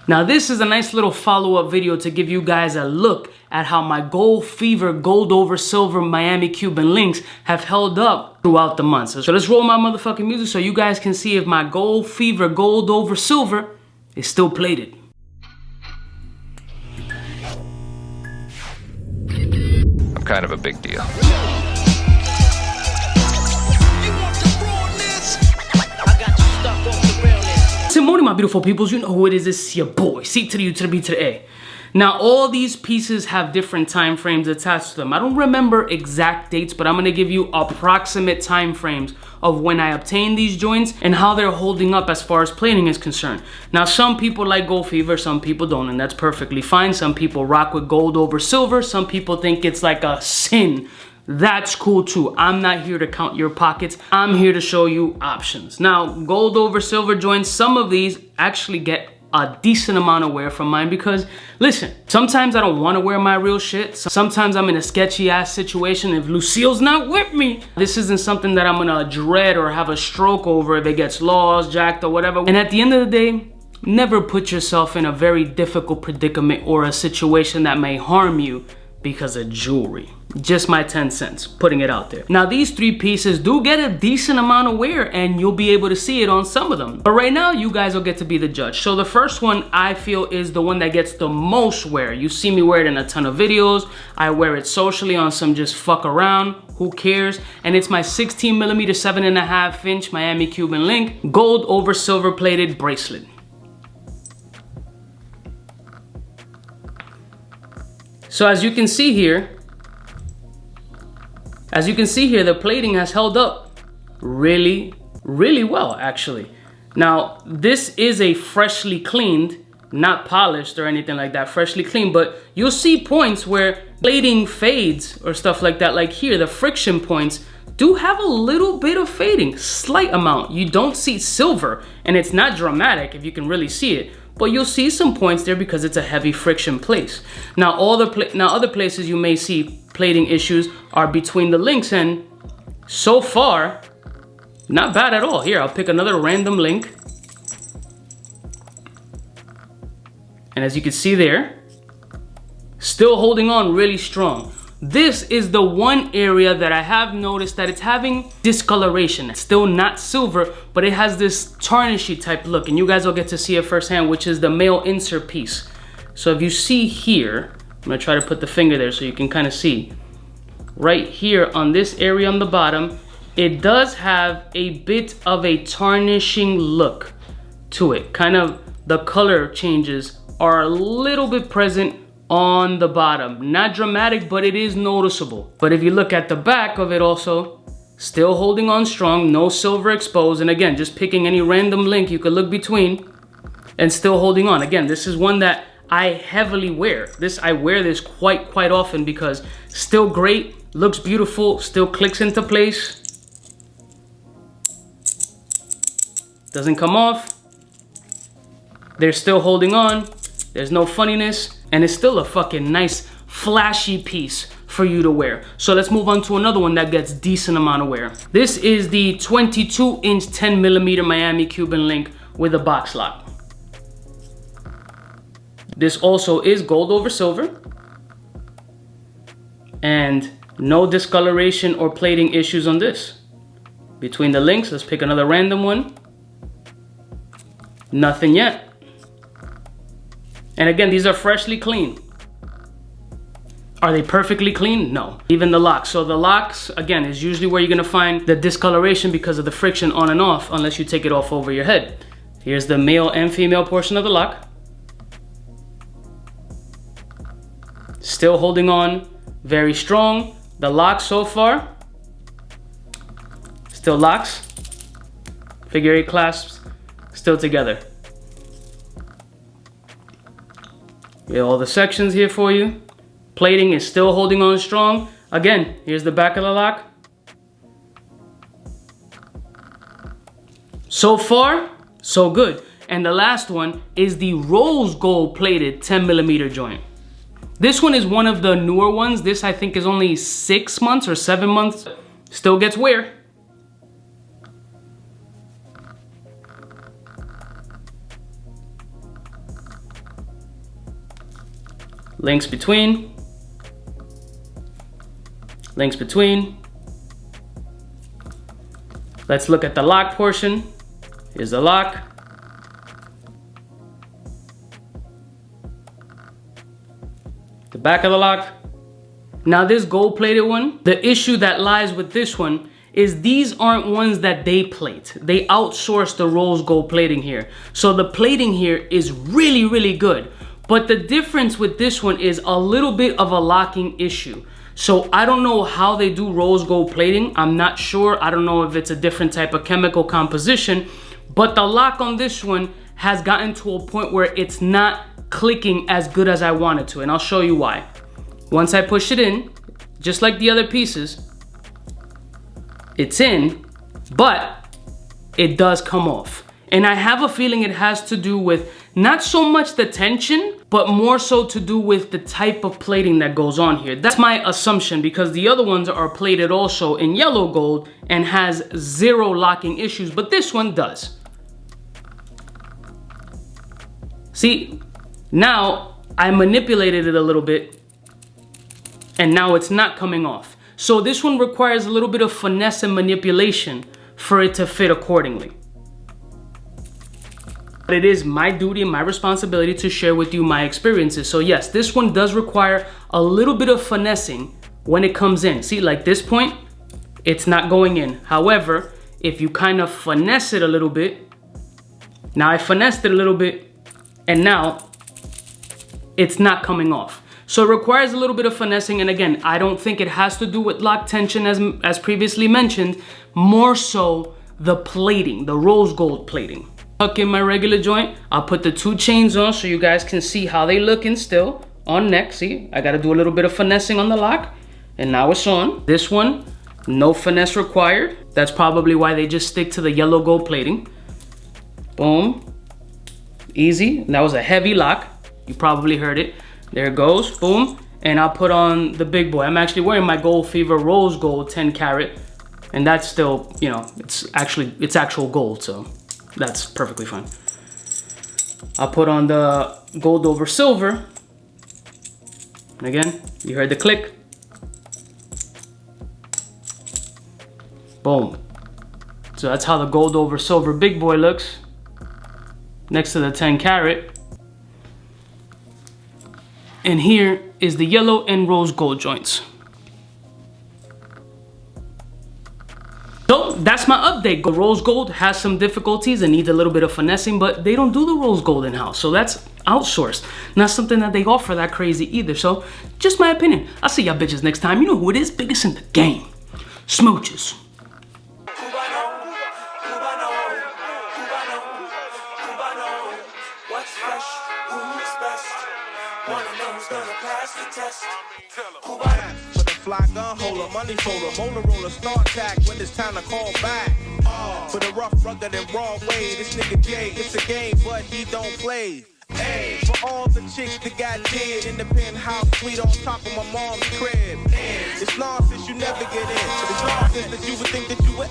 Now this is a nice little follow-up video to give you guys a look at how my Gold Fever Gold over Silver Miami Cuban links have held up throughout the months. So let's roll my motherfucking music so you guys can see if my Gold Fever Gold over Silver is still plated. I'm kind of a big deal. Good morning, my beautiful peoples. You know who it is. It's your boy, C to the U to the B to the A. Now, all these pieces have different time frames attached to them. I don't remember exact dates, but I'm going to give you approximate time frames of when I obtained these joints and how they're holding up as far as plating is concerned. Now, some people like Gold Fever, some people don't, and that's perfectly fine. Some people rock with gold over silver. Some people think it's like a sin. That's cool too. I'm not here to count your pockets. I'm here to show you options. Now, gold over silver joints, some of these actually get a decent amount of wear from mine because, listen, sometimes I don't want to wear my real shit. Sometimes I'm in a sketchy ass situation if Lucille's not with me. This isn't something that I'm gonna dread or have a stroke over if it gets lost, jacked, or whatever. And at the end of the day, never put yourself in a very difficult predicament or a situation that may harm you because of jewelry. Just my 10 cents, putting it out there. Now, these three pieces do get a decent amount of wear and you'll be able to see it on some of them. But right now, you guys will get to be the judge. So the first one I feel is the one that gets the most wear. You see me wear it in a ton of videos. I wear it socially on some just fuck around, who cares? And it's my 16mm 7.5 inch Miami Cuban link, gold over silver plated bracelet. So as you can see here, the plating has held up really, really well, actually. Now, this is a freshly cleaned, not polished or anything like that, freshly cleaned, but you'll see points where plating fades or stuff like that. Like here, the friction points do have a little bit of fading, slight amount. You don't see silver, and it's not dramatic if you can really see it. But you'll see some points there because it's a heavy friction place. Now, other places you may see plating issues are between the links, and so far, not bad at all. Here, I'll pick another random link. And as you can see there, still holding on really strong. This is the one area that I have noticed that it's having discoloration. It's still not silver, but it has this tarnishy type look, and you guys will get to see it firsthand, which is the male insert piece. So if you see here, I'm gonna try to put the finger there so you can kind of see. Right here on this area on the bottom, it does have a bit of a tarnishing look to it. Kind of the color changes are a little bit present on the bottom. Not dramatic, but it is noticeable. But if you look at the back of it also, still holding on strong, no silver exposed. And again, just picking any random link you could look between and still holding on. Again, this is one that I heavily wear. I wear this quite often because still great, looks beautiful, still clicks into place. Doesn't come off. They're still holding on. There's no funniness. And it's still a fucking nice, flashy piece for you to wear. So let's move on to another one that gets decent amount of wear. This is the 22-inch 10mm Miami Cuban link with a box lock. This also is gold over silver. And no discoloration or plating issues on this. Between the links, let's pick another random one. Nothing yet. And again, these are freshly clean. Are they perfectly clean? No. Even the locks. So the locks, again, is usually where you're gonna find the discoloration because of the friction on and off, unless you take it off over your head. Here's the male and female portion of the lock. Still holding on very strong. The locks so far, still locks. Figure 8 clasps, still together. We have all the sections here for you. Plating is still holding on strong. Again, here's the back of the lock. So far, so good. And the last one is the rose gold plated 10mm joint. This one is one of the newer ones. This I think is only 6 months or 7 months. Still gets wear. links between, links between. Let's look at the lock portion. Here's the lock. The back of the lock. Now this gold plated one, the issue that lies with this one is these aren't ones that they plate. They outsource the rose gold plating here. So the plating here is really, really good. But the difference with this one is a little bit of a locking issue. So I don't know how they do rose gold plating. I'm not sure. I don't know if it's a different type of chemical composition, but the lock on this one has gotten to a point where it's not clicking as good as I want it to. And I'll show you why. Once I push it in, just like the other pieces, it's in, but it does come off. And I have a feeling it has to do with not so much the tension, but more so to do with the type of plating that goes on here. That's my assumption, because the other ones are plated also in yellow gold and has zero locking issues, but this one does. See, now I manipulated it a little bit and now it's not coming off. So this one requires a little bit of finesse and manipulation for it to fit accordingly. But it is my duty and my responsibility to share with you my experiences. So yes, this one does require a little bit of finessing when it comes in. See, like this point, it's not going in. However, if you kind of finesse it a little bit, now I finessed it a little bit and now it's not coming off. So it requires a little bit of finessing, and again, I don't think it has to do with lock tension as previously mentioned, more so the plating, the rose gold plating. Tuck in my regular joint, I'll put the 2 chains on so you guys can see how they looking still on neck. See, I gotta do a little bit of finessing on the lock, and now it's on. This one, no finesse required. That's probably why they just stick to the yellow gold plating. Boom, easy. And that was a heavy lock, you probably heard it. There it goes, boom. And I'll put on the big boy. I'm actually wearing my Gold Fever rose gold 10 karat. And that's still, you know, it's actual gold, so that's perfectly fine. I'll put on the gold over silver. And again, you heard the click. Boom. So that's how the gold over silver big boy looks next to the 10 karat. And here is the yellow and rose gold joints. So that's my update. The rose gold has some difficulties and needs a little bit of finessing, but they don't do the rose gold in-house, so that's outsourced. Not something that they offer that crazy either, so just my opinion. I'll see y'all bitches next time. You know who it is, biggest in the game. Smooches. For the fly gun holder, money folder, molar roller, start tack when it's time to call back. For the rough, rugged, and raw way, this nigga Jay, it's a game, but he don't play. Hey, for all the chicks that got dead in the penthouse suite on top of my mom's crib. It's nonsense you never get in. It's nonsense that you would think that you would.